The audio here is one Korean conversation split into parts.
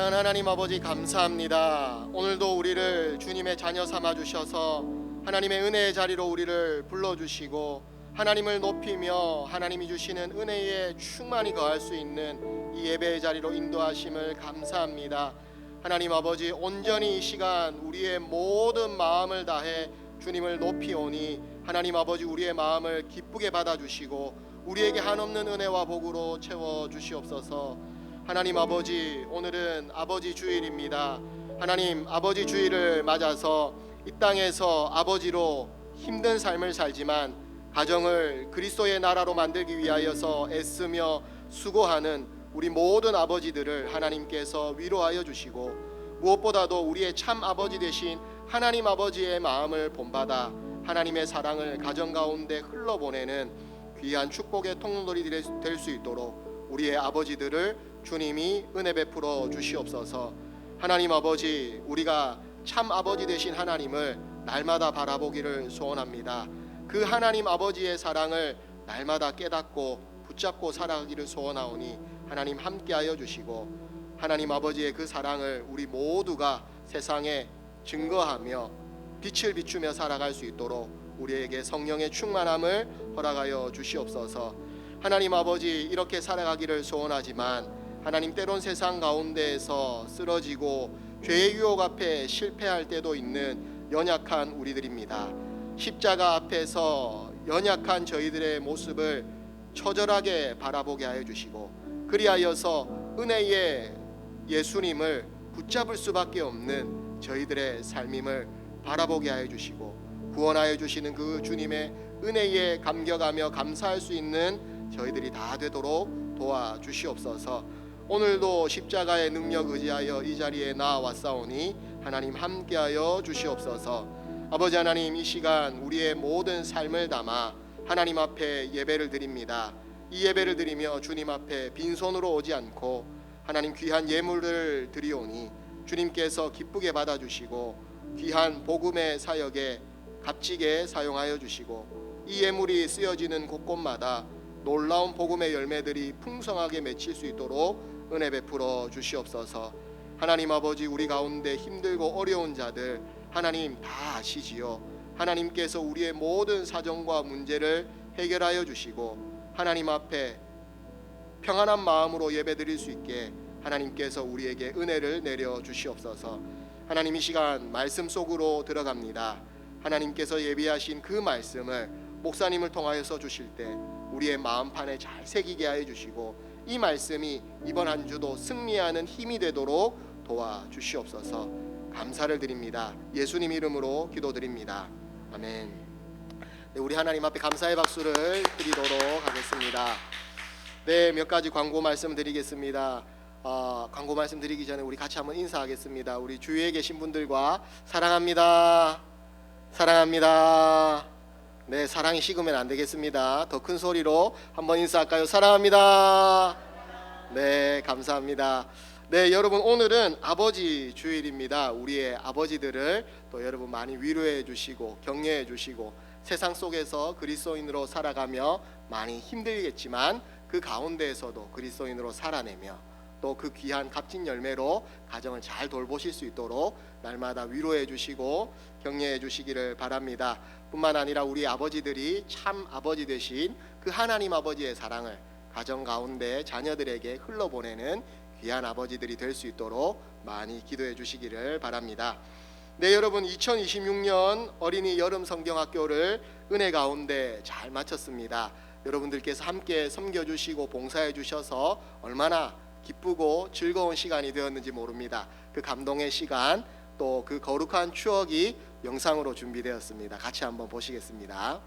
사랑하는 하나님 아버지 감사합니다. 오늘도 우리를 주님의 자녀 삼아 주셔서 하나님의 은혜의 자리로 우리를 불러주시고 하나님을 높이며 하나님이 주시는 은혜에 충만히 거할 수 있는 이 예배의 자리로 인도하심을 감사합니다. 하나님 아버지, 온전히 이 시간 우리의 모든 마음을 다해 주님을 높이오니 하나님 아버지, 우리의 마음을 기쁘게 받아주시고 우리에게 한없는 은혜와 복으로 채워주시옵소서. 하나님 아버지, 오늘은 아버지 주일입니다. 하나님 아버지 주일을 맞아서 이 땅에서 아버지로 힘든 삶을 살지만 가정을 그리스도의 나라로 만들기 위하여서 애쓰며 수고하는 우리 모든 아버지들을 하나님께서 위로하여 주시고 무엇보다도 우리의 참 아버지 되신 하나님 아버지의 마음을 본받아 하나님의 사랑을 가정 가운데 흘러보내는 귀한 축복의 통로들이 될 수 있도록 우리의 아버지들을 주님이 은혜 베풀어 주시옵소서. 하나님 아버지, 우리가 참 아버지 되신 하나님을 날마다 바라보기를 소원합니다. 그 하나님 아버지의 사랑을 날마다 깨닫고 붙잡고 살아가기를 소원하오니 하나님 함께하여 주시고 하나님 아버지의 그 사랑을 우리 모두가 세상에 증거하며 빛을 비추며 살아갈 수 있도록 우리에게 성령의 충만함을 허락하여 주시옵소서. 하나님 아버지, 이렇게 살아가기를 소원하지만 하나님, 때론 세상 가운데에서 쓰러지고 죄의 유혹 앞에 실패할 때도 있는 연약한 우리들입니다. 십자가 앞에서 연약한 저희들의 모습을 처절하게 바라보게 하여 주시고 그리하여서 은혜의 예수님을 붙잡을 수밖에 없는 저희들의 삶임을 바라보게 하여 주시고 구원하여 주시는 그 주님의 은혜에 감격하며 감사할 수 있는 저희들이 다 되도록 도와주시옵소서. 오늘도 십자가의 능력 의지하여 이 자리에 나와왔사오니 하나님 함께하여 주시옵소서. 아버지 하나님, 이 시간 우리의 모든 삶을 담아 하나님 앞에 예배를 드립니다. 이 예배를 드리며 주님 앞에 빈손으로 오지 않고 하나님 귀한 예물을 드리오니 주님께서 기쁘게 받아주시고 귀한 복음의 사역에 값지게 사용하여 주시고 이 예물이 쓰여지는 곳곳마다 놀라운 복음의 열매들이 풍성하게 맺힐 수 있도록 은혜 베풀어 주시옵소서. 하나님 아버지, 우리 가운데 힘들고 어려운 자들 하나님 다 아시지요. 하나님께서 우리의 모든 사정과 문제를 해결하여 주시고 하나님 앞에 평안한 마음으로 예배드릴 수 있게 하나님께서 우리에게 은혜를 내려 주시옵소서. 하나님, 이 시간 말씀 속으로 들어갑니다. 하나님께서 예비하신 그 말씀을 목사님을 통하여서 주실 때 우리의 마음판에 잘 새기게 하여 주시고 이 말씀이 이번 한 주도 승리하는 힘이 되도록 도와주시옵소서. 감사를 드립니다. 예수님 이름으로 기도드립니다. 아멘. 네, 우리 하나님 앞에 감사의 박수를 드리도록 하겠습니다. 네, 몇 가지 광고 말씀드리겠습니다. 광고 말씀드리기 전에 우리 같이 한번 인사하겠습니다. 우리 주위에 계신 분들과 사랑합니다. 사랑합니다. 네, 사랑이 식으면 안 되겠습니다. 더 큰 소리로 한번 인사할까요? 사랑합니다. 네, 감사합니다. 네, 여러분, 오늘은 아버지 주일입니다. 우리의 아버지들을 또 여러분 많이 위로해 주시고 격려해 주시고 세상 속에서 그리스도인으로 살아가며 많이 힘들겠지만 그 가운데에서도 그리스도인으로 살아내며 또 그 귀한 값진 열매로 가정을 잘 돌보실 수 있도록 날마다 위로해 주시고 격려해 주시기를 바랍니다. 뿐만 아니라 우리 아버지들이 참 아버지 되신 그 하나님 아버지의 사랑을 가정 가운데 자녀들에게 흘러보내는 귀한 아버지들이 될 수 있도록 많이 기도해 주시기를 바랍니다. 네, 여러분, 2026년 어린이 여름 성경학교를 은혜 가운데 잘 마쳤습니다. 여러분들께서 함께 섬겨주시고 봉사해 주셔서 얼마나 기쁘고 즐거운 시간이 되었는지 모릅니다. 그 감동의 시간, 또 그 거룩한 추억이 영상으로 준비되었습니다. 같이 한번 보시겠습니다.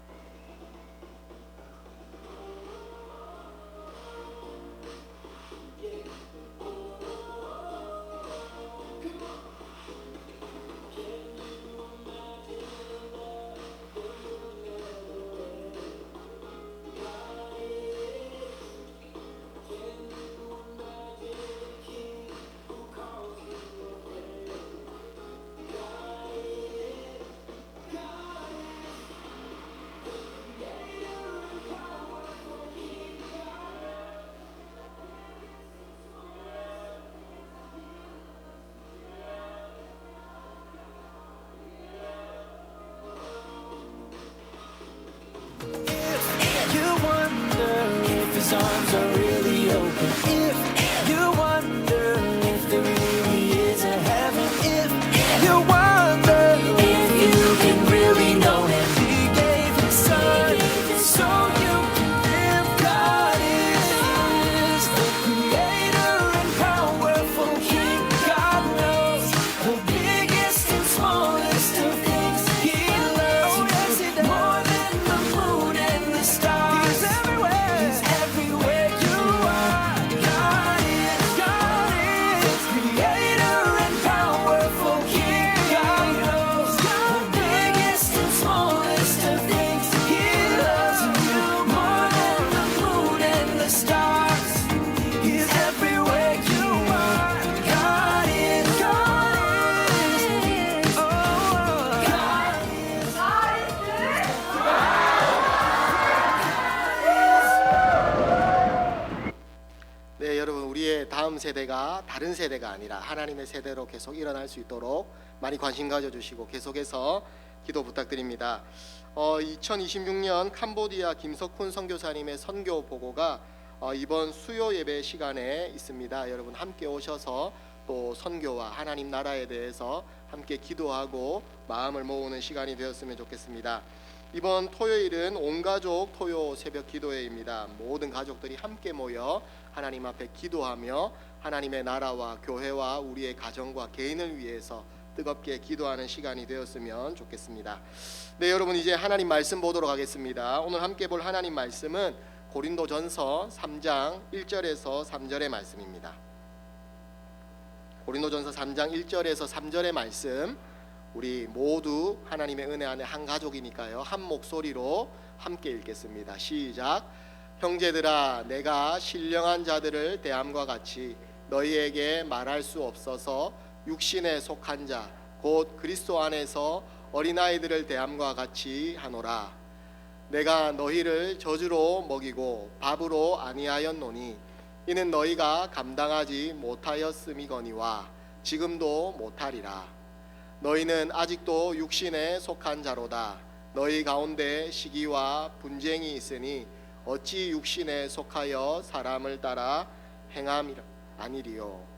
his arms are really open. If you wonder if there really is a heaven, if you wonder if you can really know him, he gave his son so you can live. God is the creator and powerful king. God knows the biggest and smallest of things. He loves you more than the moon and the stars. He's everywhere. He's everywhere you are. God is the creator and powerful king. God knows the biggest and smallest of things. He loves you more than the moon and the stars. He's everywhere you are. God is, oh, God is. 네, 여러분, 우리의 다음 세대가 다른 세대가 아니라 하나님의 세대로 계속 일어날 수 있도록 많이 관심 가져주시고 계속해서 기도 부탁드립니다. 2026년 캄보디아 김석훈 선교사님의 선교 보고가 이번 수요 예배 시간에 있습니다. 여러분 함께 오셔서 또 선교와 하나님 나라에 대해서 함께 기도하고 마음을 모으는 시간이 되었으면 좋겠습니다. 이번 토요일은 온가족 토요 새벽 기도회입니다. 모든 가족들이 함께 모여 하나님 앞에 기도하며 하나님의 나라와 교회와 우리의 가정과 개인을 위해서 뜨겁게 기도하는 시간이 되었으면 좋겠습니다. 네, 여러분, 이제 하나님 말씀 보도록 하겠습니다. 오늘 함께 볼 하나님 말씀은 고린도전서 3장 1절에서 3절의 말씀입니다. 고린도전서 3장 1절에서 3절의 말씀, 우리 모두 하나님의 은혜 안에 한 가족이니까요, 한 목소리로 함께 읽겠습니다. 시작. 형제들아, 내가 신령한 자들을 대함과 같이 너희에게 말할 수 없어서 육신에 속한 자 곧 그리스도 안에서 어린아이들을 대함과 같이 하노라. 내가 너희를 젖으로 먹이고 밥으로 아니하였노니 이는 너희가 감당하지 못하였음이거니와 지금도 못하리라. 너희는 아직도 육신에 속한 자로다. 너희 가운데 시기와 분쟁이 있으니 어찌 육신에 속하여 사람을 따라 행함 아니리요.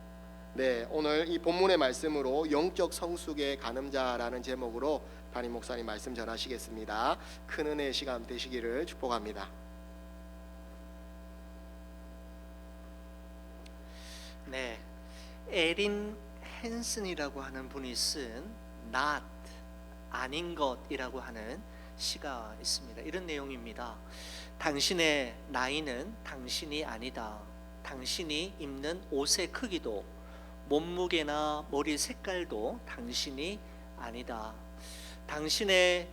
네, 오늘 이 본문의 말씀으로 영적 성숙의 가늠자라는 제목으로 담임 목사님 말씀 전하시겠습니다. 큰 은혜의 시간 되시기를 축복합니다. 네, 에린 헨슨이라고 하는 분이 쓴 not, 아닌 것이라고 하는 시가 있습니다. 이런 내용입니다. 당신의 나이는 당신이 아니다. 당신이 입는 옷의 크기도 몸무게나 머리 색깔도 당신이 아니다. 당신의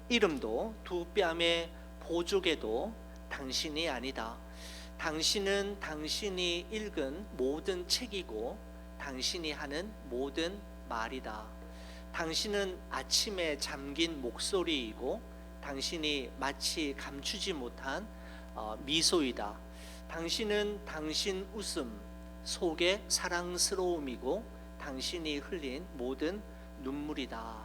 이름도 두 뺨의 보조개도 당신이 아니다. 당신은 당신이 읽은 모든 책이고 당신이 하는 모든 말이다. 당신은 아침에 잠긴 목소리이고 당신이 마치 감추지 못한 미소이다. 당신은 당신 웃음 속에 사랑스러움이고 당신이 흘린 모든 눈물이다.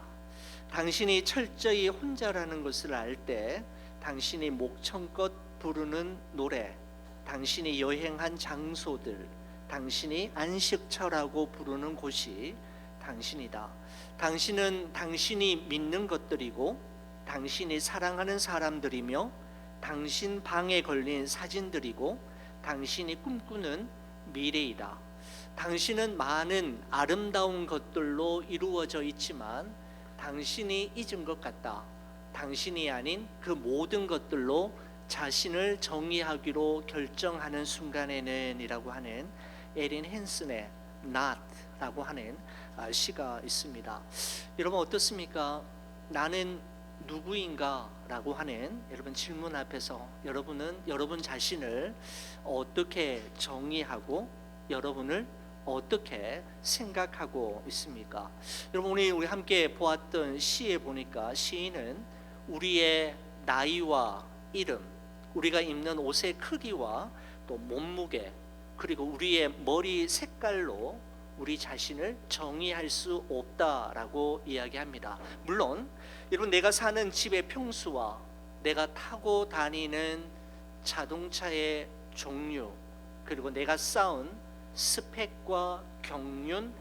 당신이 철저히 혼자라는 것을 알 때 당신이 목청껏 부르는 노래, 당신이 여행한 장소들, 당신이 안식처라고 부르는 곳이 당신이다. 당신은 당신이 믿는 것들이고 당신이 사랑하는 사람들이며 당신 방에 걸린 사진들이고 당신이 꿈꾸는 미래이다. 당신은 많은 아름다운 것들로 이루어져 있지만 당신이 잊은 것 같다. 당신이 아닌 그 모든 것들로 자신을 정의하기로 결정하는 순간에는 이라고 하는 에린 헨슨의 not라고 하는 시가 있습니다. 여러분 어떻습니까? 나는 누구인가? 라고 하는 여러분 질문 앞에서 여러분은 여러분 자신을 어떻게 정의하고 여러분을 어떻게 생각하고 있습니까? 여러분 우리 함께 보았던 시에 보니까 시인은 우리의 나이와 이름, 우리가 입는 옷의 크기와 또 몸무게, 그리고 우리의 머리 색깔로 우리 자신을 정의할 수 없다라고 이야기합니다. 물론 여러분 내가 사는 집의 평수와 내가 타고 다니는 자동차의 종류, 그리고 내가 쌓은 스펙과 경륜,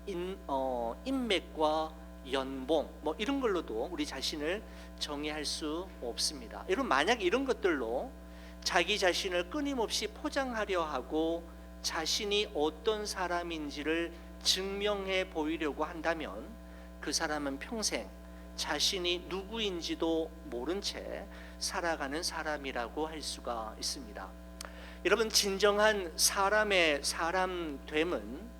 인맥과 연봉, 뭐 이런 걸로도 우리 자신을 정의할 수 없습니다. 여러분, 만약 이런 것들로 자기 자신을 끊임없이 포장하려 하고 자신이 어떤 사람인지를 증명해 보이려고 한다면 그 사람은 평생 자신이 누구인지도 모른 채 살아가는 사람이라고 할 수가 있습니다. 여러분, 진정한 사람의 사람됨은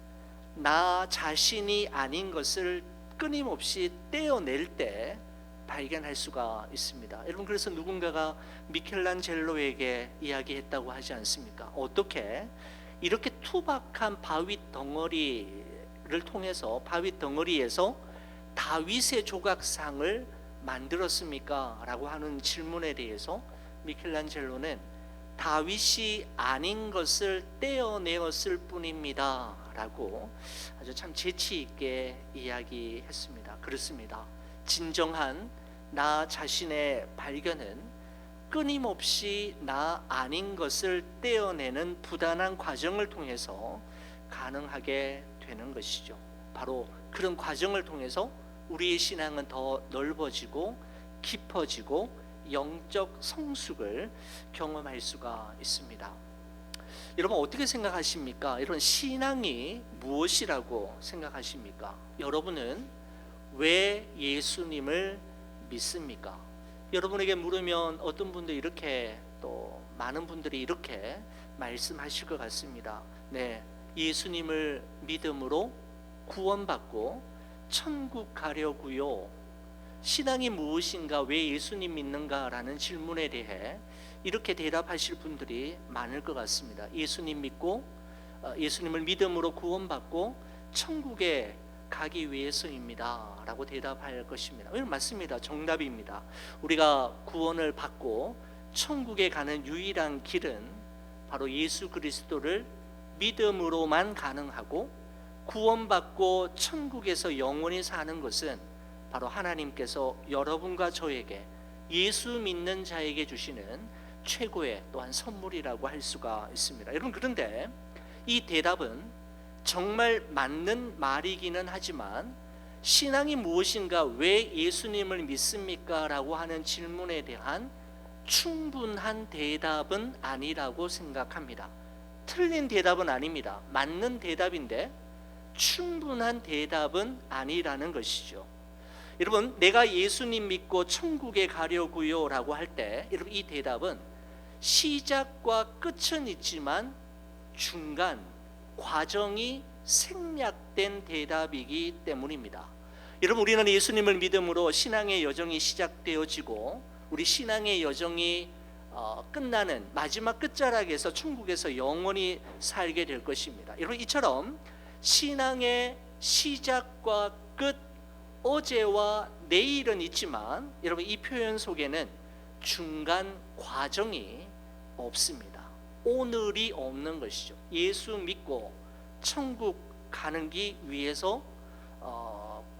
나 자신이 아닌 것을 끊임없이 떼어낼 때 발견할 수가 있습니다. 여러분, 그래서 누군가가 미켈란젤로에게 이야기했다고 하지 않습니까? 어떻게 이렇게 투박한 바위 덩어리를 통해서, 바위 덩어리에서 다윗의 조각상을 만들었습니까? 라고 하는 질문에 대해서 미켈란젤로는 다윗이 아닌 것을 떼어내었을 뿐입니다 라고 아주 참 재치 있게 이야기했습니다. 그렇습니다. 진정한 나 자신의 발견은 끊임없이 나 아닌 것을 떼어내는 부단한 과정을 통해서 가능하게 되는 것이죠. 바로 그런 과정을 통해서 우리의 신앙은 더 넓어지고 깊어지고 영적 성숙을 경험할 수가 있습니다. 여러분, 어떻게 생각하십니까? 여러분, 신앙이 무엇이라고 생각하십니까? 여러분은 왜 예수님을 믿습니까? 여러분에게 물으면 어떤 분들이 이렇게, 또 많은 분들이 이렇게 말씀하실 것 같습니다. 네, 예수님을 믿음으로 구원받고 천국 가려고요. 신앙이 무엇인가, 왜 예수님 믿는가라는 질문에 대해 이렇게 대답하실 분들이 많을 것 같습니다. 예수님 믿고, 예수님을 믿음으로 구원받고 천국에 가기 위해서입니다 라고 대답할 것입니다. 맞습니다. 정답입니다. 우리가 구원을 받고 천국에 가는 유일한 길은 바로 예수 그리스도를 믿음으로만 가능하고, 구원받고 천국에서 영원히 사는 것은 바로 하나님께서 여러분과 저에게, 예수 믿는 자에게 주시는 최고의 또한 선물이라고 할 수가 있습니다. 여러분, 그런데 이 대답은 정말 맞는 말이기는 하지만 신앙이 무엇인가, 왜 예수님을 믿습니까? 라고 하는 질문에 대한 충분한 대답은 아니라고 생각합니다. 틀린 대답은 아닙니다. 맞는 대답인데 충분한 대답은 아니라는 것이죠. 여러분, 내가 예수님 믿고 천국에 가려고요 라고 할 때, 여러분, 이 대답은 시작과 끝은 있지만 중간 과정이 생략된 대답이기 때문입니다. 여러분, 우리는 예수님을 믿음으로 신앙의 여정이 시작되어지고 우리 신앙의 여정이 끝나는 마지막 끝자락에서 천국에서 영원히 살게 될 것입니다. 여러분, 이처럼 신앙의 시작과 끝, 어제와 내일은 있지만 여러분, 이 표현 속에는 중간 과정이 없습니다. 오늘이 없는 것이죠. 예수 믿고 천국 가는 기 위해서,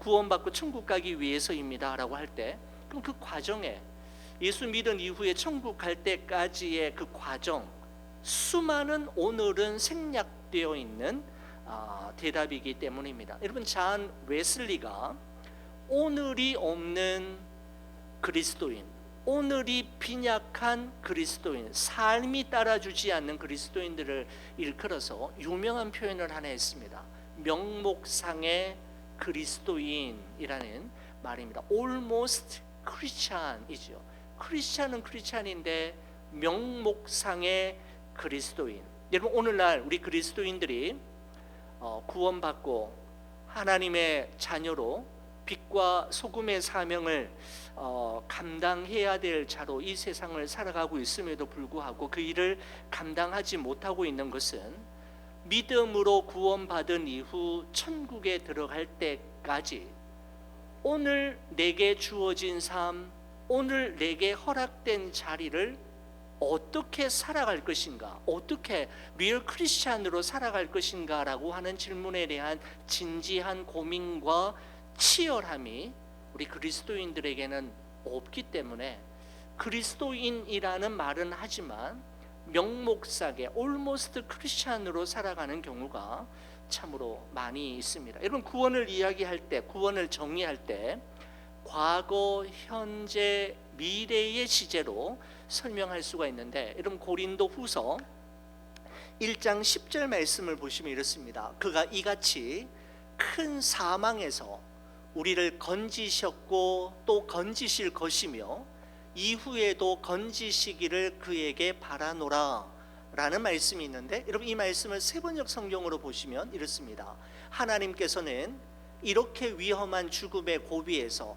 구원받고 천국 가기 위해서입니다 라고 할 때, 그럼 그 과정에, 예수 믿은 이후에 천국 갈 때까지의 그 과정, 수많은 오늘은 생략되어 있는 대답이기 때문입니다. 여러분, 잔 웨슬리가 오늘이 없는 그리스도인, 오늘이 빈약한 그리스도인, 삶이 따라주지 않는 그리스도인들을 일컬어서 유명한 표현을 하나 했습니다. 명목상의 그리스도인이라는 말입니다. Almost Christian이죠. 크리스찬은 크리스찬인데 명목상의 그리스도인. 여러분, 오늘날 우리 그리스도인들이 구원받고 하나님의 자녀로 빛과 소금의 사명을 감당해야 될 자로 이 세상을 살아가고 있음에도 불구하고 그 일을 감당하지 못하고 있는 것은, 믿음으로 구원받은 이후 천국에 들어갈 때까지 오늘 내게 주어진 삶, 오늘 내게 허락된 자리를 어떻게 살아갈 것인가, 어떻게 리얼 크리스찬으로 살아갈 것인가 라고 하는 질문에 대한 진지한 고민과 치열함이 우리 그리스도인들에게는 없기 때문에, 그리스도인이라는 말은 하지만 명목상에 almost 크리스찬으로 살아가는 경우가 참으로 많이 있습니다. 여러분, 구원을 이야기할 때, 구원을 정의할 때 과거, 현재, 미래의 시제로 설명할 수가 있는데, 여러분 고린도 후서 1장 10절 말씀을 보시면 이렇습니다. 그가 이같이 큰 사망에서 우리를 건지셨고 또 건지실 것이며 이후에도 건지시기를 그에게 바라노라 라는 말씀이 있는데, 여러분 이 말씀을 세번역 성경으로 보시면 이렇습니다. 하나님께서는 이렇게 위험한 죽음의 고비에서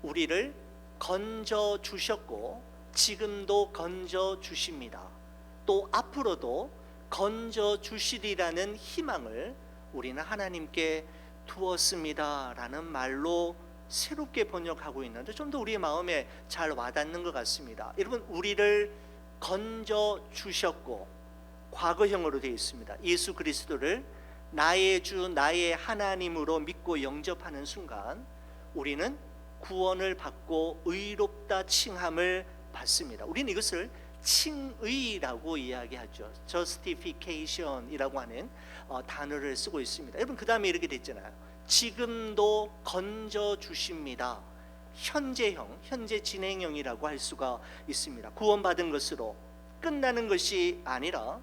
우리를 건져 주셨고 지금도 건져 주십니다. 또 앞으로도 건져 주시리라는 희망을 우리는 하나님께 두었습니다 라는 말로 새롭게 번역하고 있는데, 좀 더 우리의 마음에 잘 와닿는 것 같습니다. 여러분, 우리를 건져 주셨고, 과거형으로 되어 있습니다. 예수 그리스도를 나의 주 나의 하나님으로 믿고 영접하는 순간 우리는 구원을 받고 의롭다 칭함을 받습니다. 우리는 이것을 칭의라고 이야기하죠. justification이라고 하는 단어를 쓰고 있습니다. 여러분, 그 다음에 이렇게 됐잖아요. 지금도 건져 주십니다. 현재형, 현재 진행형이라고 할 수가 있습니다. 구원받은 것으로 끝나는 것이 아니라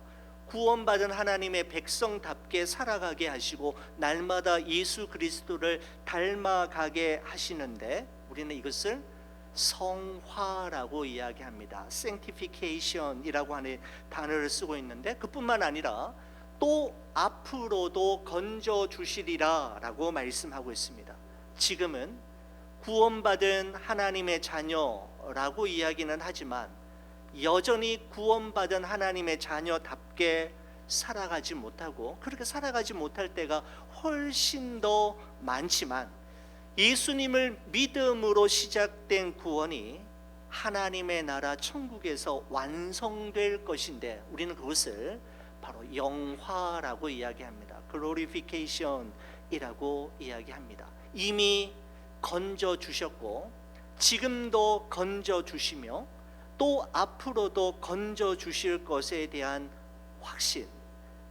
구원받은 하나님의 백성답게 살아가게 하시고 날마다 예수 그리스도를 닮아가게 하시는데, 우리는 이것을 성화라고 이야기합니다. sanctification이라고 하는 단어를 쓰고 있는데, 그뿐만 아니라 또 앞으로도 건져 주시리라 라고 말씀하고 있습니다. 지금은 구원받은 하나님의 자녀라고 이야기는 하지만 여전히 구원받은 하나님의 자녀답게 살아가지 못하고, 그렇게 살아가지 못할 때가 훨씬 더 많지만, 예수님을 믿음으로 시작된 구원이 하나님의 나라 천국에서 완성될 것인데, 우리는 그것을 바로 영화라고 이야기합니다. glorification이라고 이야기합니다. 이미 건져 주셨고 지금도 건져 주시며 또 앞으로도 건져 주실 것에 대한 확신,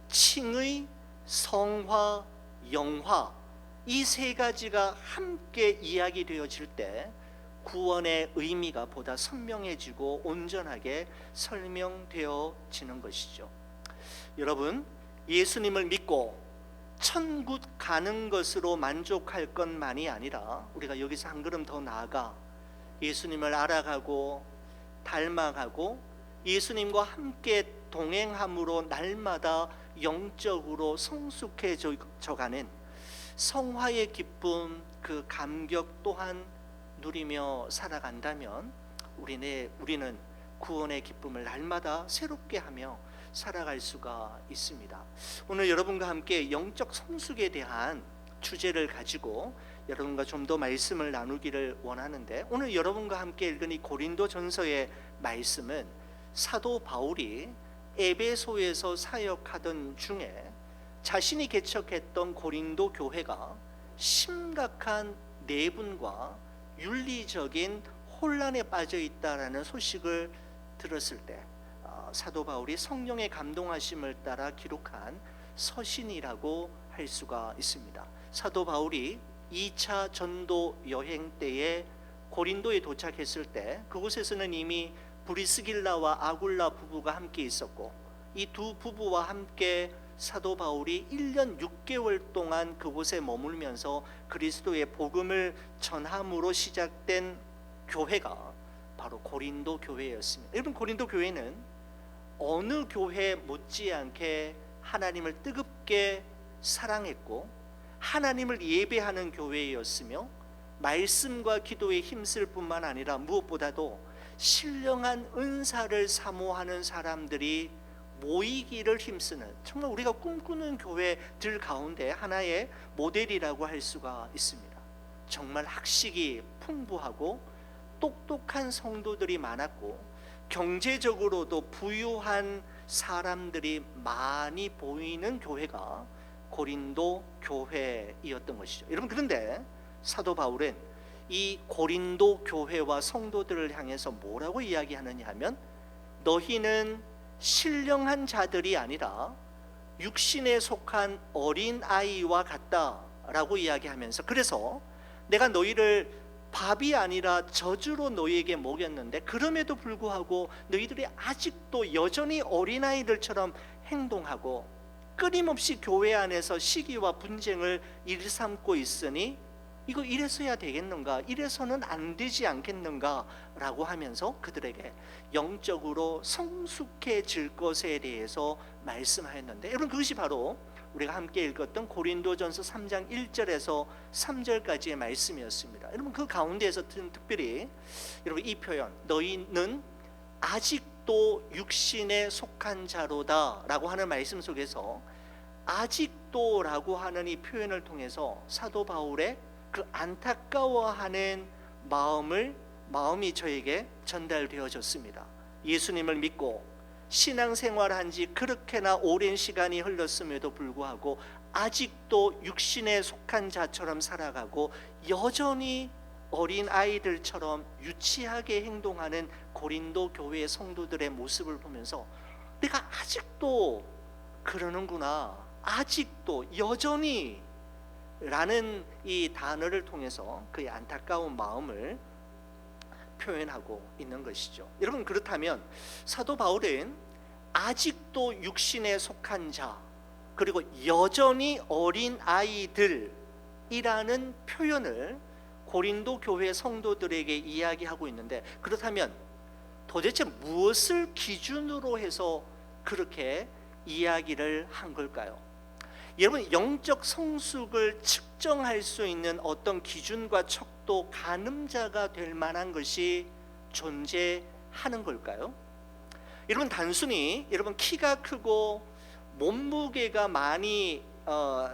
칭의, 성화, 영화, 이 세 가지가 함께 이야기되어질 때 구원의 의미가 보다 선명해지고 온전하게 설명되어지는 것이죠. 여러분, 예수님을 믿고 천국 가는 것으로 만족할 것만이 아니라 우리가 여기서 한 걸음 더 나아가 예수님을 알아가고 닮아가고 예수님과 함께 동행함으로 날마다 영적으로 성숙해져가는 성화의 기쁨, 그 감격 또한 누리며 살아간다면 우리는 구원의 기쁨을 날마다 새롭게 하며 살아갈 수가 있습니다. 오늘 여러분과 함께 영적 성숙에 대한 주제를 가지고 여러분과 좀 더 말씀을 나누기를 원하는데, 오늘 여러분과 함께 읽은 이 고린도전서의 말씀은 사도 바울이 에베소에서 사역하던 중에 자신이 개척했던 고린도 교회가 심각한 내분과 윤리적인 혼란에 빠져 있다라는 소식을 들었을 때 사도 바울이 성령의 감동하심을 따라 기록한 서신이라고 할 수가 있습니다. 사도 바울이 2차 전도 여행 때에 고린도에 도착했을 때 그곳에서는 이미 브리스길라와 아굴라 부부가 함께 있었고, 이 두 부부와 함께 사도 바울이 1년 6개월 동안 그곳에 머물면서 그리스도의 복음을 전함으로 시작된 교회가 바로 고린도 교회였습니다. 여러분, 고린도 교회는 어느 교회 못지않게 하나님을 뜨겁게 사랑했고 하나님을 예배하는 교회였으며, 말씀과 기도에 힘쓸 뿐만 아니라 무엇보다도 신령한 은사를 사모하는 사람들이 모이기를 힘쓰는, 정말 우리가 꿈꾸는 교회들 가운데 하나의 모델이라고 할 수가 있습니다. 정말 학식이 풍부하고 똑똑한 성도들이 많았고 경제적으로도 부유한 사람들이 많이 보이는 교회가 고린도 교회이었던 것이죠. 여러분, 그런데 사도 바울은 이 고린도 교회와 성도들을 향해서 뭐라고 이야기하느냐 하면, 너희는 신령한 자들이 아니라 육신에 속한 어린 아이와 같다라고 이야기하면서, 그래서 내가 너희를 밥이 아니라 저주로 너희에게 먹였는데 그럼에도 불구하고 너희들이 아직도 여전히 어린아이들처럼 행동하고 끊임없이 교회 안에서 시기와 분쟁을 일삼고 있으니 이거 이래서야 되겠는가, 이래서는 안 되지 않겠는가 라고 하면서 그들에게 영적으로 성숙해질 것에 대해서 말씀하였는데, 여러분 그것이 바로 우리가 함께 읽었던 고린도전서 3장 1절에서 3절까지의 말씀이었습니다. 여러분 그 가운데에서 특별히 여러분 이 표현, 너희는 아직도 육신에 속한 자로다 라고 하는 말씀 속에서 아직도 라고 하는 이 표현을 통해서 사도 바울의 그 안타까워하는 마음이 저에게 전달되어졌습니다. 예수님을 믿고 신앙생활한 지 그렇게나 오랜 시간이 흘렀음에도 불구하고 아직도 육신에 속한 자처럼 살아가고 여전히 어린 아이들처럼 유치하게 행동하는 고린도 교회 성도들의 모습을 보면서 내가 아직도 그러는구나, 아직도 여전히 라는 이 단어를 통해서 그의 안타까운 마음을 표현하고 있는 것이죠. 여러분 그렇다면 사도 바울은 아직도 육신에 속한 자, 그리고 여전히 어린 아이들이라는 표현을 고린도 교회 성도들에게 이야기하고 있는데, 그렇다면 도대체 무엇을 기준으로 해서 그렇게 이야기를 한 걸까요? 여러분 영적 성숙을 측정할 수 있는 어떤 기준과 척도, 가늠자가 될 만한 것이 존재하는 걸까요? 여러분 단순히 여러분 키가 크고 몸무게가 많이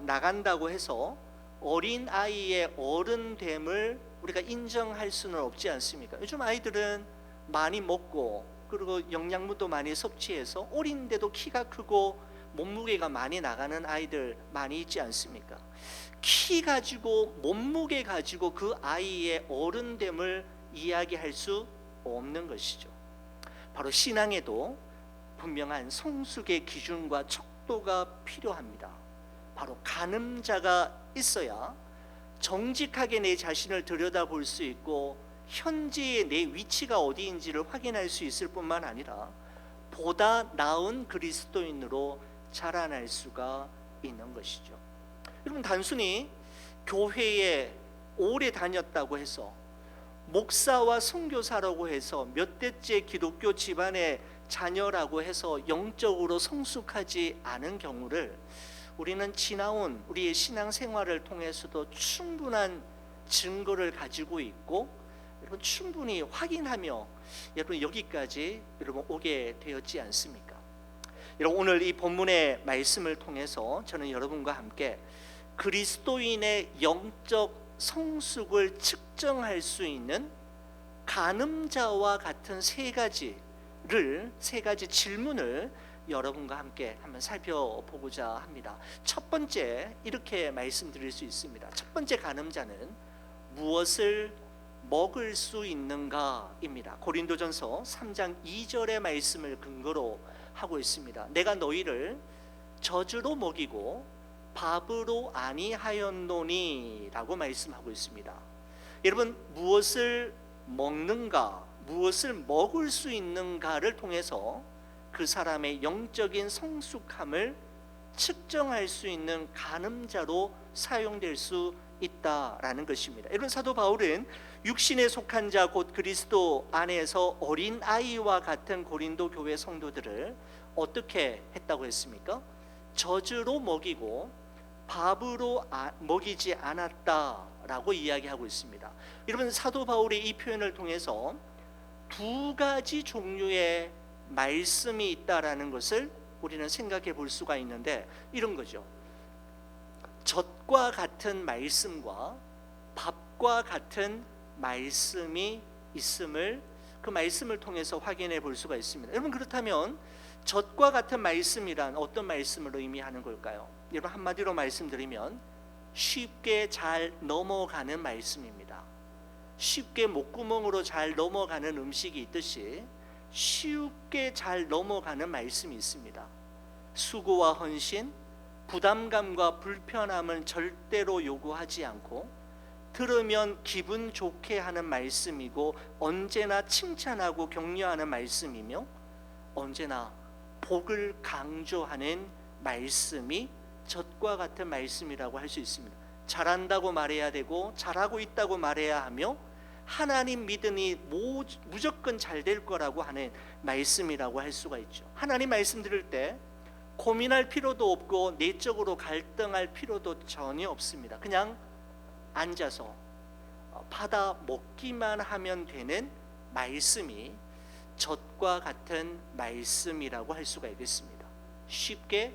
나간다고 해서 어린 아이의 어른됨을 우리가 인정할 수는 없지 않습니까? 요즘 아이들은 많이 먹고 그리고 영양분도 많이 섭취해서 어린데도 키가 크고 몸무게가 많이 나가는 아이들 많이 있지 않습니까? 키 가지고 몸무게 가지고 그 아이의 어른됨을 이야기할 수 없는 것이죠. 바로 신앙에도 분명한 성숙의 기준과 척도가 필요합니다. 바로 가늠자가 있어야 정직하게 내 자신을 들여다볼 수 있고 현재의 내 위치가 어디인지를 확인할 수 있을 뿐만 아니라 보다 나은 그리스도인으로 자라날 수가 있는 것이죠. 여러분 단순히 교회에 오래 다녔다고 해서 목사와 선교사라고 해서 몇 대째 기독교 집안의 자녀라고 해서 영적으로 성숙하지 않은 경우를 우리는 지나온 우리의 신앙생활을 통해서도 충분한 증거를 가지고 있고 여러분 충분히 확인하며 여러분 여기까지 여러분 오게 되었지 않습니까? 여러분 오늘 이 본문의 말씀을 통해서 저는 여러분과 함께 그리스도인의 영적 성숙을 측정할 수 있는 가늠자와 같은 세 가지 질문을 여러분과 함께 한번 살펴보고자 합니다. 첫 번째 이렇게 말씀드릴 수 있습니다. 첫 번째 가늠자는 무엇을 먹을 수 있는가입니다. 고린도전서 3장 2절의 말씀을 근거로 하고 있습니다. 내가 너희를 저주로 먹이고 밥으로 아니하였노니 라고 말씀하고 있습니다. 여러분 무엇을 먹는가, 무엇을 먹을 수 있는가를 통해서 그 사람의 영적인 성숙함을 측정할 수 있는 가늠자로 사용될 수 있다라는 것입니다. 여러분 사도 바울은 육신에 속한 자 곧 그리스도 안에서 어린 아이와 같은 고린도 교회 성도들을 어떻게 했다고 했습니까? 저주로 먹이고 밥으로 먹이지 않았다라고 이야기하고 있습니다. 여러분 사도 바울의 이 표현을 통해서 두 가지 종류의 말씀이 있다라는 것을 우리는 생각해 볼 수가 있는데 이런 거죠. 젖과 같은 말씀과 밥과 같은 말씀이 있음을 그 말씀을 통해서 확인해 볼 수가 있습니다. 여러분 그렇다면 젖과 같은 말씀이란 어떤 말씀을 의미하는 걸까요? 여러분 한마디로 말씀드리면 쉽게 잘 넘어가는 말씀입니다. 쉽게 목구멍으로 잘 넘어가는 음식이 있듯이 쉽게 잘 넘어가는 말씀이 있습니다. 수고와 헌신, 부담감과 불편함을 절대로 요구하지 않고 들으면 기분 좋게 하는 말씀이고 언제나 칭찬하고 격려하는 말씀이며 언제나 복을 강조하는 말씀이 젖과 같은 말씀이라고 할 수 있습니다. 잘한다고 말해야 되고 잘하고 있다고 말해야 하며 하나님 믿으니 무조건 잘 될 거라고 하는 말씀이라고 할 수가 있죠. 하나님 말씀 들을 때 고민할 필요도 없고 내적으로 갈등할 필요도 전혀 없습니다. 그냥 앉아서 받아 먹기만 하면 되는 말씀이 젖과 같은 말씀이라고 할 수가 있겠습니다. 쉽게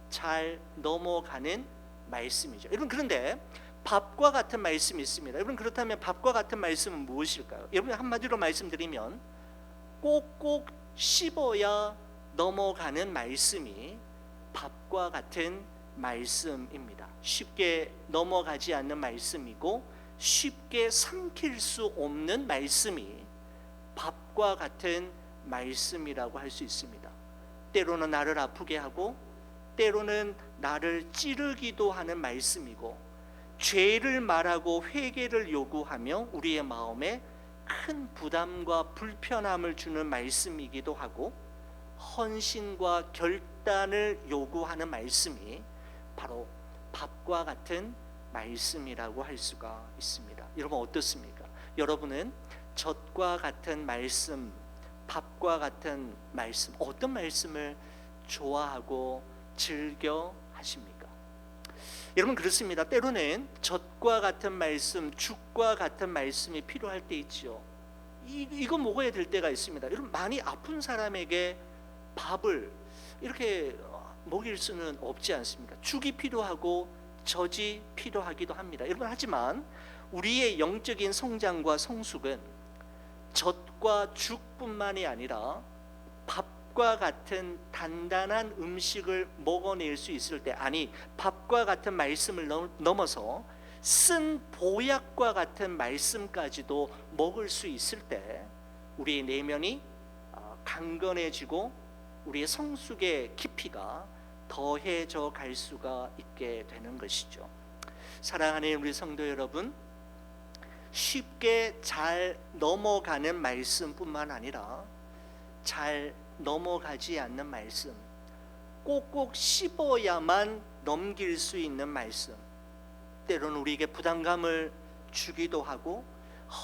잘 넘어가는 말씀이죠. 여러분, 그런데 밥과 같은 말씀이 있습니다. 여러분, 그렇다면 밥과 같은 말씀은 무엇일까요? 여러분, 한마디로 말씀드리면 꼭꼭 씹어야 넘어가는 말씀이 밥과 같은 말씀입니다. 쉽게 넘어가지 않는 말씀이고 쉽게 삼킬 수 없는 말씀이 밥과 같은 말씀이라고 할 수 있습니다. 때로는 나를 아프게 하고 때로는 나를 찌르기도 하는 말씀이고 죄를 말하고 회개를 요구하며 우리의 마음에 큰 부담과 불편함을 주는 말씀이기도 하고 헌신과 결단을 요구하는 말씀이 바로 밥과 같은 말씀이라고 할 수가 있습니다. 여러분, 어떻습니까? 여러분은 젖과 같은 말씀, 밥과 같은 말씀, 어떤 말씀을 좋아하고 즐겨 하십니까? 여러분, 그렇습니다. 때로는 젖과 같은 말씀, 죽과 같은 말씀이 필요할 때 있지요. 이거 먹어야 될 때가 있습니다. 여러분, 많이 아픈 사람에게 밥을 이렇게 먹일 수는 없지 않습니까? 죽이 필요하고 젖이 필요하기도 합니다. 여러분, 하지만 우리의 영적인 성장과 성숙은 젖과 죽뿐만이 아니라 밥과 같은 단단한 음식을 먹어낼 수 있을 때, 아니 밥과 같은 말씀을 넘어서 쓴 보약과 같은 말씀까지도 먹을 수 있을 때 우리의 내면이 강건해지고 우리의 성숙의 깊이가 더해져 갈 수가 있게 되는 것이죠. 사랑하는 우리 성도 여러분, 쉽게 잘 넘어가는 말씀뿐만 아니라 잘 넘어가지 않는 말씀, 꼭꼭 씹어야만 넘길 수 있는 말씀, 때로는 우리에게 부담감을 주기도 하고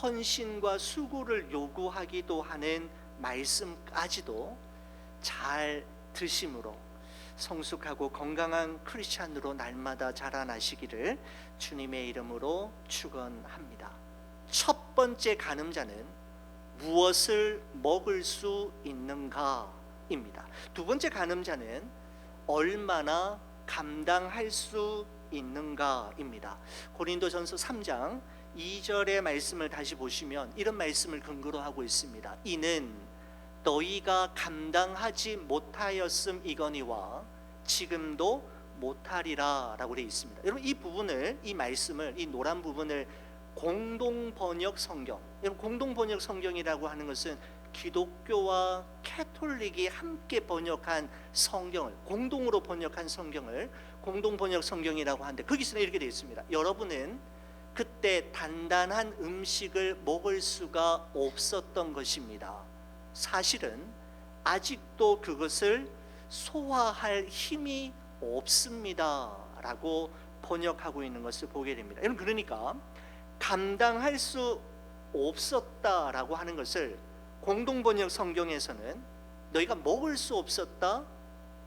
헌신과 수고를 요구하기도 하는 말씀까지도 잘 드심으로 성숙하고 건강한 크리스찬으로 날마다 자라나시기를 주님의 이름으로 축원합니다. 첫 번째 가늠자는 무엇을 먹을 수 있는가입니다. 두 번째 가늠자는 얼마나 감당할 수 있는가입니다. 고린도전서 3장 2절의 말씀을 다시 보시면 이런 말씀을 근거로 하고 있습니다. 이는 너희가 감당하지 못하였음이거니와 지금도 못하리라 라고 되어 있습니다. 여러분, 이 부분을, 이 말씀을, 이 노란 부분을 공동번역 성경, 여러분, 공동번역 성경이라고 하는 것은 기독교와 캐톨릭이 함께 번역한 성경을, 공동으로 번역한 성경을 공동번역 성경이라고 하는데 거기서는 이렇게 되어 있습니다. 여러분은 그때 단단한 음식을 먹을 수가 없었던 것입니다. 사실은 아직도 그것을 소화할 힘이 없습니다 라고 번역하고 있는 것을 보게 됩니다. 여러분, 그러니까 감당할 수 없었다라고 하는 것을 공동번역 성경에서는 너희가 먹을 수 없었다,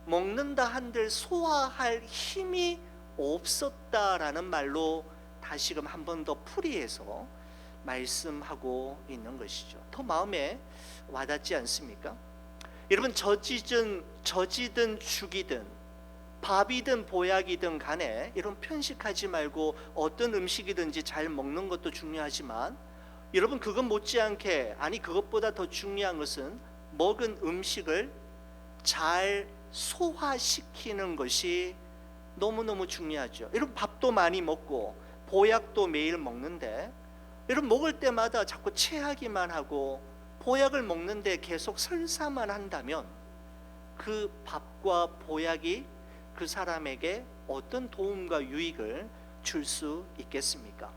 먹는다 한들 소화할 힘이 없었다라는 말로 다시금 한 번 더 풀이해서 말씀하고 있는 것이죠. 더 마음에 와닿지 않습니까? 여러분, 젖이든 죽이든 밥이든 보약이든 간에 여러분, 편식하지 말고 어떤 음식이든지 잘 먹는 것도 중요하지만 여러분, 그것 못지않게, 아니 그것보다 더 중요한 것은 먹은 음식을 잘 소화시키는 것이 너무너무 중요하죠. 여러분, 밥도 많이 먹고 보약도 매일 먹는데 여러분, 먹을 때마다 자꾸 체하기만 하고 보약을 먹는데 계속 설사만 한다면 그 밥과 보약이 그 사람에게 어떤 도움과 유익을 줄 수 있겠습니까?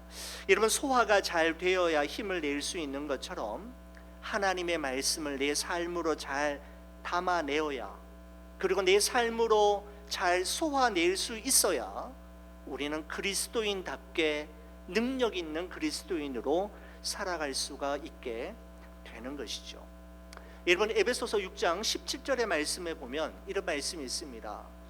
여러분, 소화가 잘 되어야 힘을 낼 수 있는 것처럼 하나님의 말씀을 내 삶으로 잘 담아내어야, 그리고 내 삶으로 잘 소화낼 수 있어야 우리는 그리스도인답게 능력 있는 그리스도인으로 살아갈 수가 있게 되는 것이죠. 여러분, 에베소서 6장 17절의 말씀에 보면 이런 말씀이 있습니다.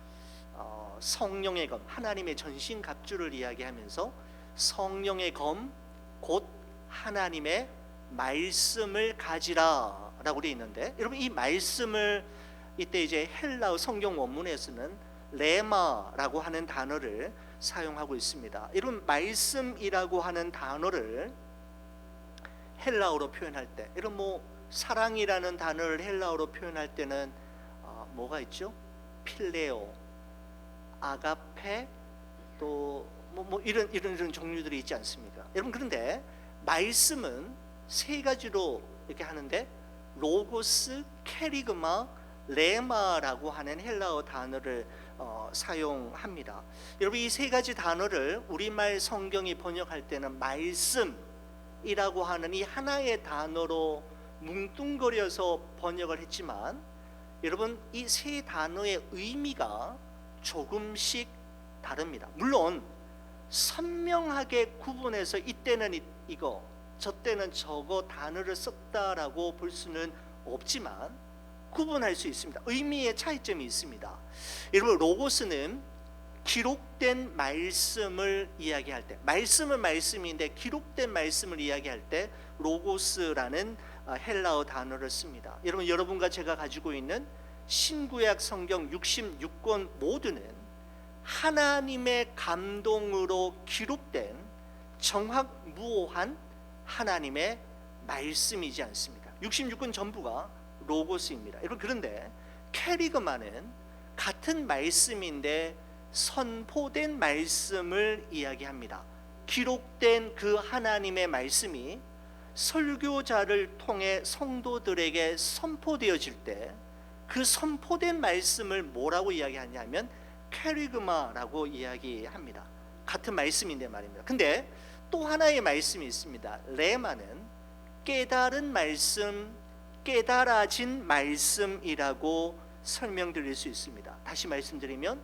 성령의 검, 하나님의 전신갑주를 이야기하면서 성령의 검 곧 하나님의 말씀을 가지라 라고 되어 있는데, 여러분, 이 말씀을 이때 이제 헬라어 성경 원문에서는 레마라고 하는 단어를 사용하고 있습니다. 여러분, 말씀이라고 하는 단어를 헬라어로 표현할 때, 이런 사랑이라는 단어를 헬라어로 표현할 때는 뭐가 있죠? 필레오, 아가페, 또 이런 종류들이 있지 않습니까? 여러분, 그런데 말씀은 세 가지로 이렇게 하는데, 로고스, 캐리그마, 레마라고 하는 헬라어 단어를 사용합니다. 여러분, 이 세 가지 단어를 우리말 성경이 번역할 때는 말씀이라고 하는 이 하나의 단어로 뭉뚱거려서 번역을 했지만, 여러분, 이 세 단어의 의미가 조금씩 다릅니다. 물론 선명하게 구분해서 이때는 이거, 저 때는 저거 단어를 썼다라고 볼 수는 없지만 구분할 수 있습니다. 의미의 차이점이 있습니다. 여러분, 로고스는 기록된 말씀을 이야기할 때, 말씀은 말씀인데 기록된 말씀을 이야기할 때 로고스라는 헬라어 단어를 씁니다. 여러분, 여러분과 제가 가지고 있는 신구약 성경 66권 모두는 하나님의 감동으로 기록된 정확무오한 하나님의 말씀이지 않습니까? 66권 전부가 로고스입니다. 여러분, 그런데 캐리그마는 같은 말씀인데 선포된 말씀을 이야기합니다. 기록된 그 하나님의 말씀이 설교자를 통해 성도들에게 선포되어질 때 그 선포된 말씀을 뭐라고 이야기하냐면 캐리그마라고 이야기합니다. 같은 말씀인데 말입니다. 근데 또 하나의 말씀이 있습니다. 레마는 깨달은 말씀, 깨달아진 말씀이라고 설명드릴 수 있습니다. 다시 말씀드리면,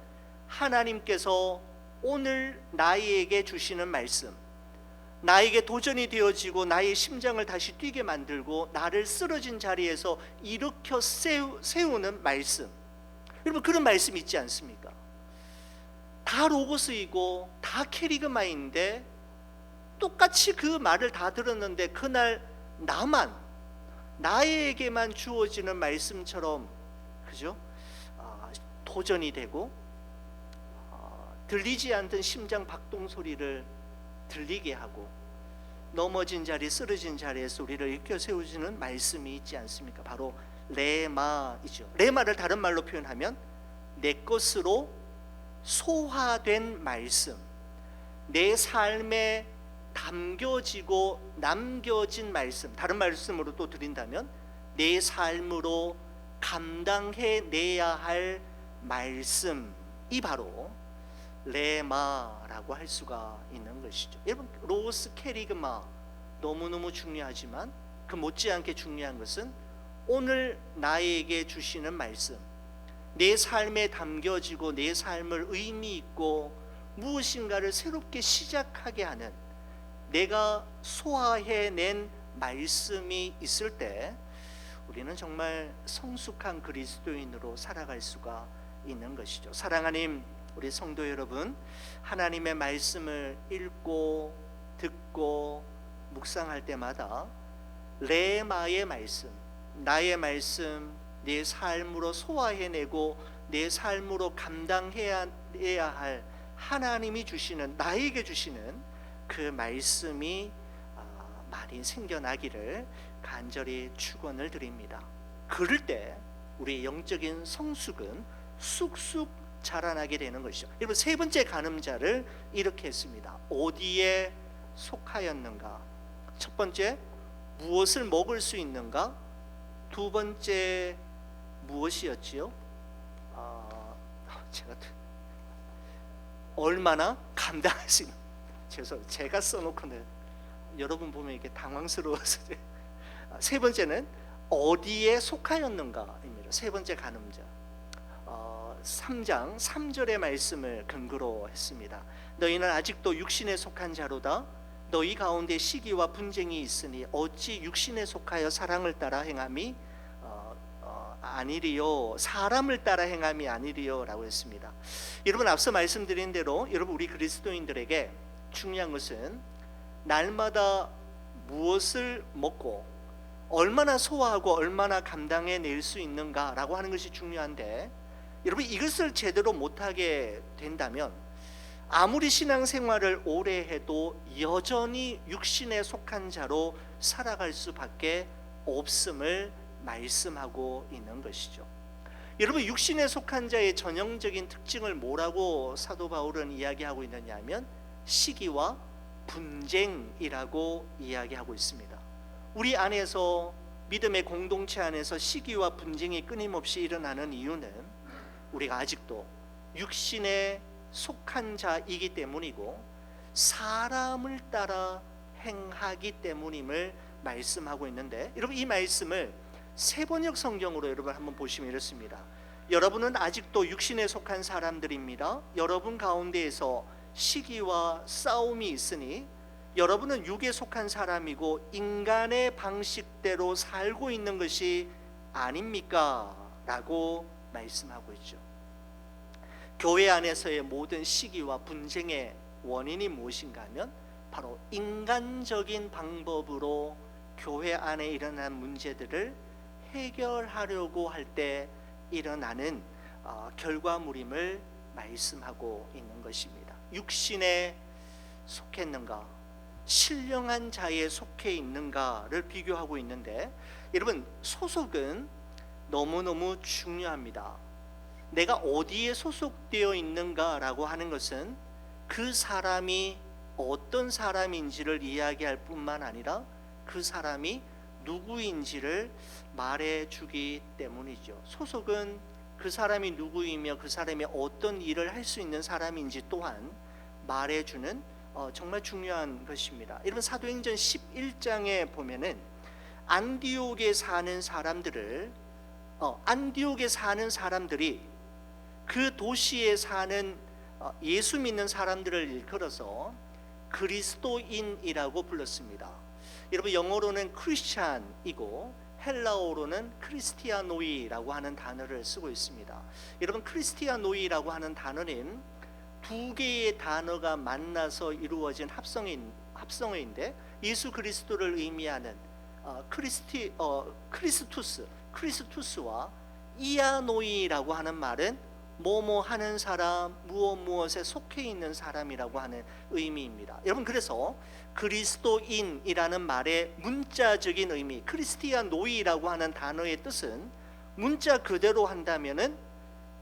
하나님께서 오늘 나에게 주시는 말씀, 나에게 도전이 되어지고 나의 심장을 다시 뛰게 만들고 나를 쓰러진 자리에서 일으켜 세우는 말씀, 여러분, 그런 말씀 있지 않습니까? 다 로고스이고 다 캐리그마인데 똑같이 그 말을 다 들었는데 그날 나에게만 주어지는 말씀처럼, 그죠? 도전이 되고 들리지 않던 심장 박동 소리를 들리게 하고 넘어진 자리, 쓰러진 자리에서 우리를 일으켜 세우시는 말씀이 있지 않습니까? 바로 레마이죠. 레마를 다른 말로 표현하면 내 것으로 소화된 말씀, 내 삶에 담겨지고 남겨진 말씀, 다른 말씀으로 또 드린다면 내 삶으로 감당해내야 할 말씀이 바로 레마라고 할 수가 있는 것이죠. 여러분, 로고스, 캐리그마 너무너무 중요하지만 그 못지않게 중요한 것은 오늘 나에게 주시는 말씀, 내 삶에 담겨지고 내 삶을 의미 있고 무엇인가를 새롭게 시작하게 하는, 내가 소화해낸 말씀이 있을 때 우리는 정말 성숙한 그리스도인으로 살아갈 수가 있는 것이죠. 사랑하는 우리 성도 여러분, 하나님의 말씀을 읽고 듣고 묵상할 때마다 레마의 말씀, 나의 말씀, 내 삶으로 소화해내고 내 삶으로 감당해야 할 하나님이 주시는, 나에게 주시는 그 말씀이 많이 생겨나기를 간절히 축원을 드립니다. 그럴 때 우리의 영적인 성숙은 쑥쑥 자라나게 되는 것이죠. 여러분, 세 번째 간음자를 이렇게 했습니다. 어디에 속하였는가? 첫 번째, 무엇을 먹을 수 있는가? 두 번째 무엇이었지요? 얼마나 감당할 수 있는. 제가 써놓고는 여러분 보면 이게 당황스러워서. 세 번째는 어디에 속하였는가입니다. 세 번째 간음자. 3장 3절의 말씀을 근거로 했습니다. 너희는 아직도 육신에 속한 자로다. 너희 가운데 시기와 분쟁이 있으니 어찌 육신에 속하여 사랑을 따라 행함이 아니리요, 사람을 따라 행함이 아니리요 라고 했습니다. 여러분, 앞서 말씀드린 대로 여러분, 우리 그리스도인들에게 중요한 것은 날마다 무엇을 먹고 얼마나 소화하고 얼마나 감당해낼 수 있는가라고 하는 것이 중요한데, 여러분, 이것을 제대로 못하게 된다면 아무리 신앙생활을 오래 해도 여전히 육신에 속한 자로 살아갈 수밖에 없음을 말씀하고 있는 것이죠. 여러분, 육신에 속한 자의 전형적인 특징을 뭐라고 사도 바울은 이야기하고 있느냐 하면 시기와 분쟁이라고 이야기하고 있습니다. 우리 안에서, 믿음의 공동체 안에서 시기와 분쟁이 끊임없이 일어나는 이유는 우리가 아직도 육신에 속한 자이기 때문이고 사람을 따라 행하기 때문임을 말씀하고 있는데, 여러분, 이 말씀을 세번역 성경으로 여러분 한번 보시면 이렇습니다. 여러분은 아직도 육신에 속한 사람들입니다. 여러분 가운데에서 시기와 싸움이 있으니 여러분은 육에 속한 사람이고 인간의 방식대로 살고 있는 것이 아닙니까? 라고 말씀하고 있죠. 교회 안에서의 모든 시기와 분쟁의 원인이 무엇인가 하면 바로 인간적인 방법으로 교회 안에 일어난 문제들을 해결하려고 할 때 일어나는 결과물임을 말씀하고 있는 것입니다. 육신에 속했는가, 신령한 자에 속해 있는가를 비교하고 있는데, 여러분, 소속은 너무너무 중요합니다. 내가 어디에 소속되어 있는가라고 하는 것은 그 사람이 어떤 사람인지를 이야기할 뿐만 아니라 그 사람이 누구인지를 말해주기 때문이죠. 소속은 그 사람이 누구이며 그 사람이 어떤 일을 할 수 있는 사람인지 또한 말해주는 정말 중요한 것입니다. 여러분, 사도행전 11장에 보면은 안디옥에 사는 사람들이 그 도시에 사는 예수 믿는 사람들을 일컬어서 그리스도인이라고 불렀습니다. 여러분, 영어로는 크리스찬이고 헬라어로는 크리스티아노이라고 하는 단어를 쓰고 있습니다. 여러분, 크리스티아노이라고 하는 단어는 두 개의 단어가 만나서 이루어진 합성어인데, 예수 그리스도를 의미하는 크리스투스와 이아노이라고 하는 말은 뭐뭐 하는 사람, 무엇에 속해 있는 사람이라고 하는 의미입니다. 여러분, 그래서 그리스도인이라는 말의 문자적인 의미, 크리스티아노이라고 하는 단어의 뜻은 문자 그대로 한다면은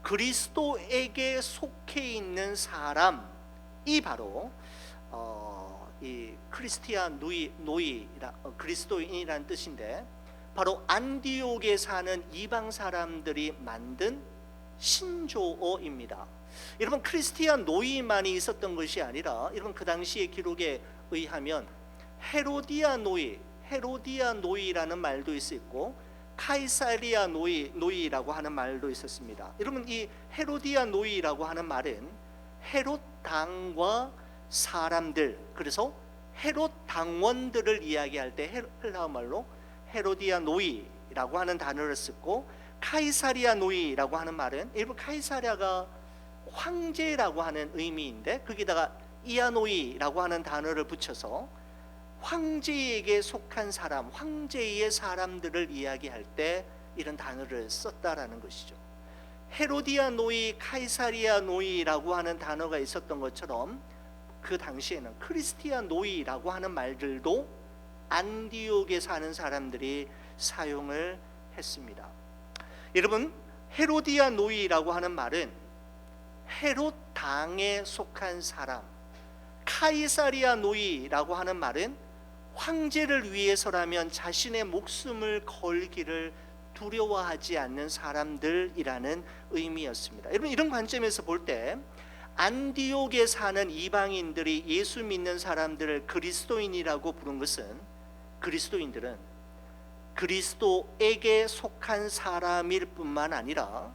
그리스도에게 속해 있는 사람이 바로 이 그리스도인이라는 뜻인데, 바로 안디옥에 사는 이방 사람들이 만든 신조어입니다. 여러분, 크리스티안 노이만이 있었던 것이 아니라, 여러분, 그 당시의 기록에 의하면 헤로디아 노이라는 말도 있었고 카이사리아 노이라고 하는 말도 있었습니다. 여러분, 이 헤로디아 노이라고 하는 말은 헤롯 당과 사람들, 그래서 헤롯 당원들을 이야기할 때 헬라어 말로 헤로디아 노이라고 하는 단어를 쓰고, 카이사리아 노이라고 하는 말은 일부 카이사리아가 황제라고 하는 의미인데 거기다가 이아노이라고 하는 단어를 붙여서 황제에게 속한 사람, 황제의 사람들을 이야기할 때 이런 단어를 썼다라는 것이죠. 헤로디아 노이, 카이사리아 노이라고 하는 단어가 있었던 것처럼 그 당시에는 크리스티안 노이라고 하는 말들도 안디옥에 사는 사람들이 사용을 했습니다. 여러분, 헤로디아 노이라고 하는 말은 헤롯 당에 속한 사람, 카이사리아 노이라고 하는 말은 황제를 위해서라면 자신의 목숨을 걸기를 두려워하지 않는 사람들이라는 의미였습니다. 여러분, 이런 관점에서 볼 때 안디옥에 사는 이방인들이 예수 믿는 사람들을 그리스도인이라고 부른 것은, 그리스도인들은 그리스도에게 속한 사람일 뿐만 아니라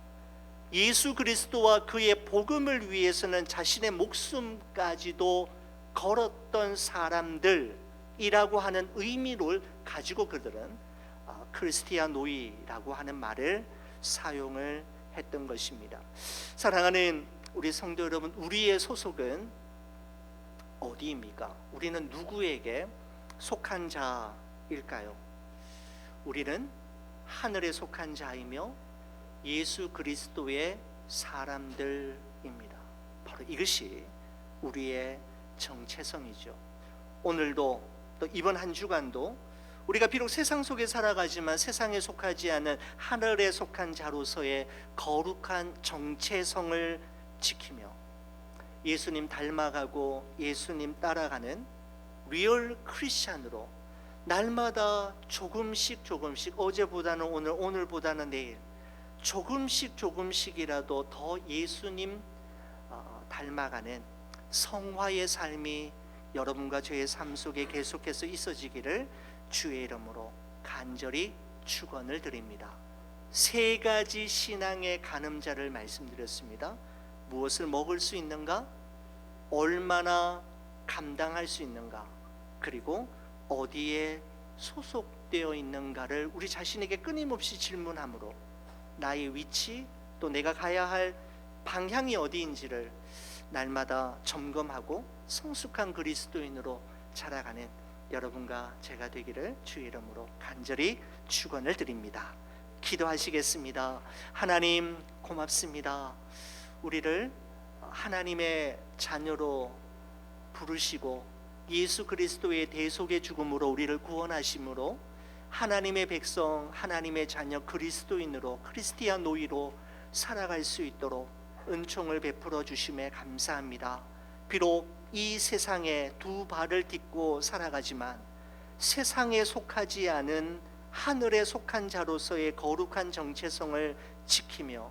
예수 그리스도와 그의 복음을 위해서는 자신의 목숨까지도 걸었던 사람들이라고 하는 의미를 가지고 그들은 크리스티아노이라고 하는 말을 사용을 했던 것입니다. 사랑하는 우리 성도 여러분, 우리의 소속은 어디입니까? 우리는 누구에게 속한 자일까요? 우리는 하늘에 속한 자이며 예수 그리스도의 사람들입니다. 바로 이것이 우리의 정체성이죠. 오늘도 또 이번 한 주간도 우리가 비록 세상 속에 살아가지만 세상에 속하지 않은 하늘에 속한 자로서의 거룩한 정체성을 지키며 예수님 닮아가고 예수님 따라가는 리얼 크리스찬으로 날마다 조금씩 어제보다는 오늘, 오늘보다는 내일 조금씩이라도 더 예수님 닮아가는 성화의 삶이 여러분과 저의 삶 속에 계속해서 있어지기를 주의 이름으로 간절히 축원을 드립니다. 세 가지 신앙의 가늠자를 말씀드렸습니다. 무엇을 먹을 수 있는가? 얼마나 감당할 수 있는가? 그리고 어디에 소속되어 있는가를 우리 자신에게 끊임없이 질문함으로 나의 위치, 또 내가 가야 할 방향이 어디인지를 날마다 점검하고 성숙한 그리스도인으로 자라가는 여러분과 제가 되기를 주의 이름으로 간절히 축원을 드립니다. 기도하시겠습니다. 하나님, 고맙습니다. 우리를 하나님의 자녀로 부르시고 예수 그리스도의 대속의 죽음으로 우리를 구원하심으로 하나님의 백성, 하나님의 자녀 그리스도인으로, 크리스티아노이로 살아갈 수 있도록 은총을 베풀어 주심에 감사합니다. 비록 이 세상에 두 발을 딛고 살아가지만 세상에 속하지 않은 하늘에 속한 자로서의 거룩한 정체성을 지키며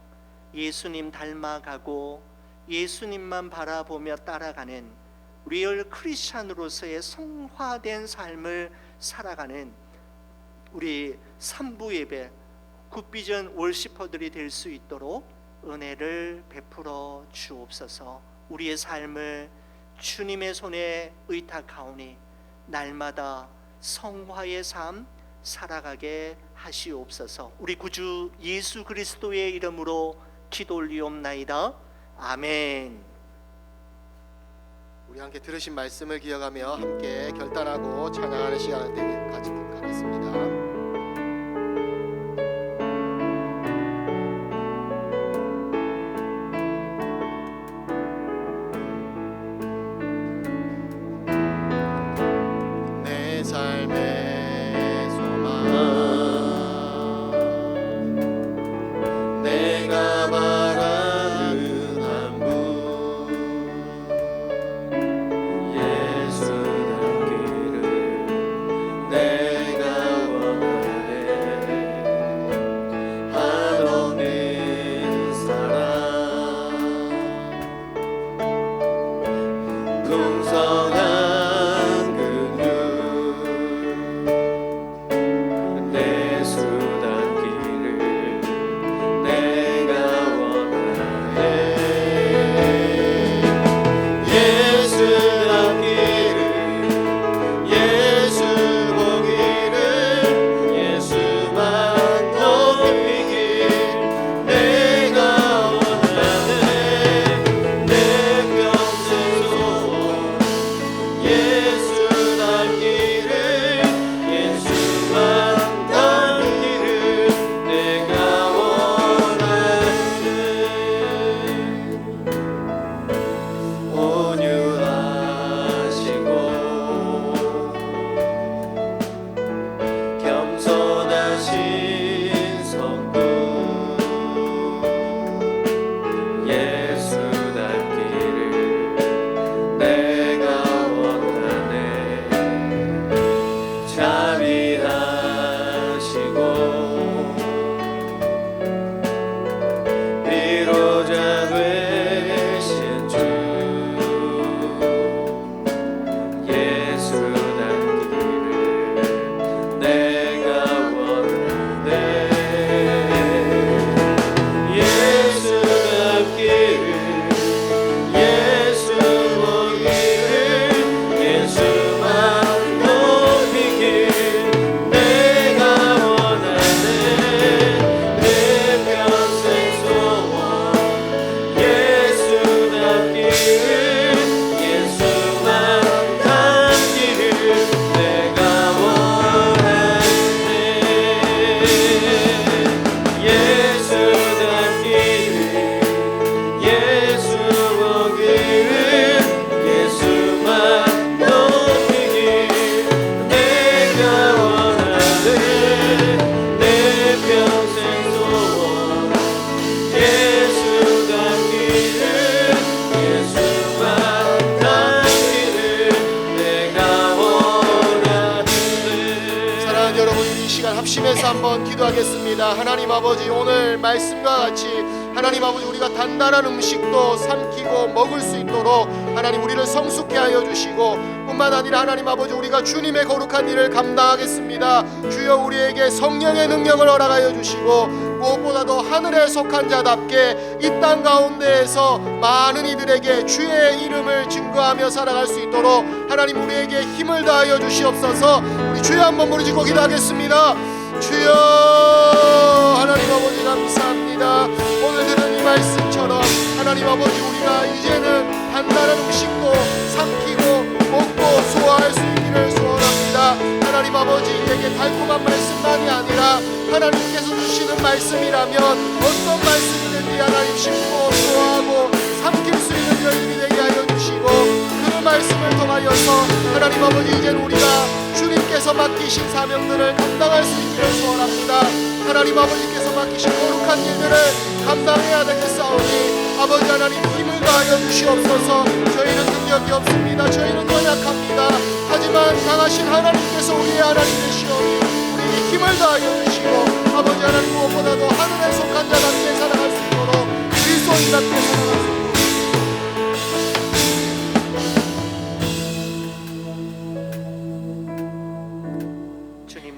예수님 닮아가고 예수님만 바라보며 따라가는 리얼 크리스찬으로서의 성화된 삶을 살아가는 우리 3부 예배 굿비전 월시퍼들이 될 수 있도록 은혜를 베풀어 주옵소서. 우리의 삶을 주님의 손에 의탁하오니 날마다 성화의 삶 살아가게 하시옵소서. 우리 구주 예수 그리스도의 이름으로 기도 올리옵나이다. 아멘. 우리 함께 들으신 말씀을 기억하며 함께 결단하고 찬양하는 시간을 가겠습니다. 내 삶의 소망, 내가 바라는 한 분, 예수 닮기를 내가 원하네. 한없는 사랑, 풍성한 긍휼, 예수 닮기를 내가 원하네. 예수 닮기를, 예수 보기를, 예수만 높이길 내가 원하네. 내 평생 소원, 예수 보기를 예수만 높이길 내가 원하네 내 평생 소원 예수 닮기를 예수만 닮기를 내가 원하네. 사랑하는 여러분, 이 시간 합심해서 한번 기도하겠습니다. 하나님 아버지, 오늘 말씀과 같이 하나님 아버지 우리가 단단한 음식도 삼키고 먹을 수 있도록 하나님 우리를 성숙케 하여 주시고, 뿐만 아니라 하나님 아버지 우리가 주님의 거룩한 일을 감당하겠습니다. 주여 우리에게 성령의 능력을 허락하여 주시고, 무엇보다도 하늘에 속한 자답게 이 땅 가운데에서 많은 이들에게 주의 이름을 증거하며 살아갈 수 있도록 하나님 우리에게 힘을 다하여 주시옵소서. 우리 주여 한번 부르짖고 기도하겠습니다. 주여, 하나님 아버지 감사합니다. 오늘 들은 이 말씀처럼 하나님 아버지 우리가 이제는 단단한 음식도 삼키고 먹고 소화할 수 있기를 소원합니다. 하나님 아버지, 이에게 달콤한 말씀만이 아니라 하나님께서 주시는 말씀이라면 어떤 말씀이든지 하나님 씹고 소화하고 삼킬 수 있는 저희들이 되게 하여 주시고, 그 말씀을 통하여서 하나님 아버지 이제는 우리가 주님께서 맡기신 사명들을 감당할 수 있기를 소원합니다. 하나님 아버지께서 맡기신 거룩한 일들을 감당해야 되겠사오니 아버지 하나님 힘을 다하여 주시옵소서. 저희는 능력이 없습니다. 저희는 연약합니다. 하지만 강하신 하나님께서 우리의 하나님 되시오니 우리에게 힘을 다하여 주시고, 아버지 하나님 무엇보다도 하늘에 속한 자답게 살아갈 수 있도록 그리스도인답게 살아갈 수 있도록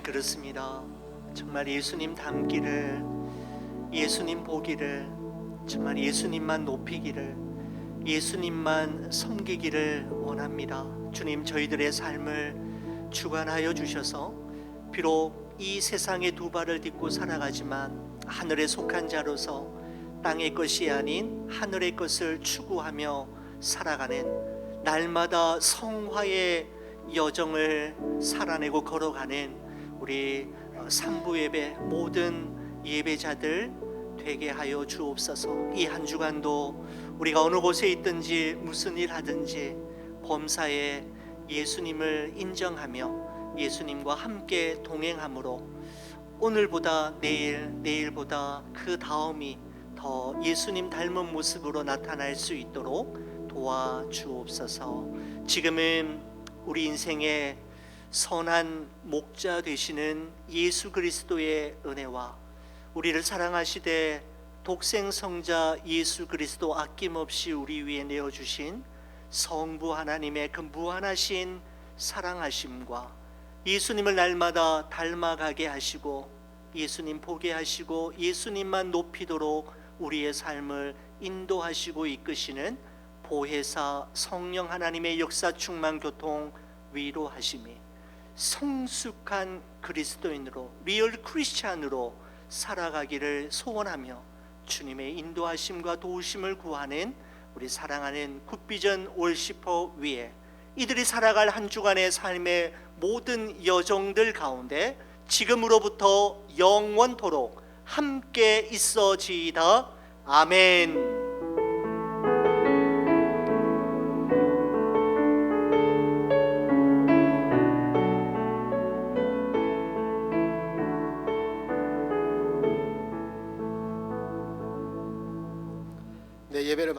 그렇습니다. 정말 예수님 닮기를, 예수님 보기를, 정말 예수님만 높이기를, 예수님만 섬기기를 원합니다. 주님, 저희들의 삶을 주관하여 주셔서 비록 이 세상의 두 발을 딛고 살아가지만 하늘에 속한 자로서 땅의 것이 아닌 하늘의 것을 추구하며 살아가는 날마다 성화의 여정을 살아내고 걸어가는 우리 삼부 예배 모든 예배자들 되게 하여 주옵소서. 이 한 주간도 우리가 어느 곳에 있든지 무슨 일 하든지 범사에 예수님을 인정하며 예수님과 함께 동행함으로 오늘보다 내일, 내일보다 그 다음이 더 예수님 닮은 모습으로 나타날 수 있도록 도와주옵소서. 지금은 우리 인생의 선한 목자 되시는 예수 그리스도의 은혜와 우리를 사랑하시되 독생성자 예수 그리스도 아낌없이 우리 위에 내어주신 성부 하나님의 그 무한하신 사랑하심과 예수님을 날마다 닮아가게 하시고 예수님 보게 하시고 예수님만 높이도록 우리의 삶을 인도하시고 이끄시는 보혜사 성령 하나님의 역사 충만 교통 위로하심이 성숙한 그리스도인으로 리얼 크리스찬으로 살아가기를 소원하며 주님의 인도하심과 도우심을 구하는 우리 사랑하는 굿비전 월시퍼 위에 이들이 살아갈 한 주간의 삶의 모든 여정들 가운데 지금으로부터 영원토록 함께 있어지이다. 아멘.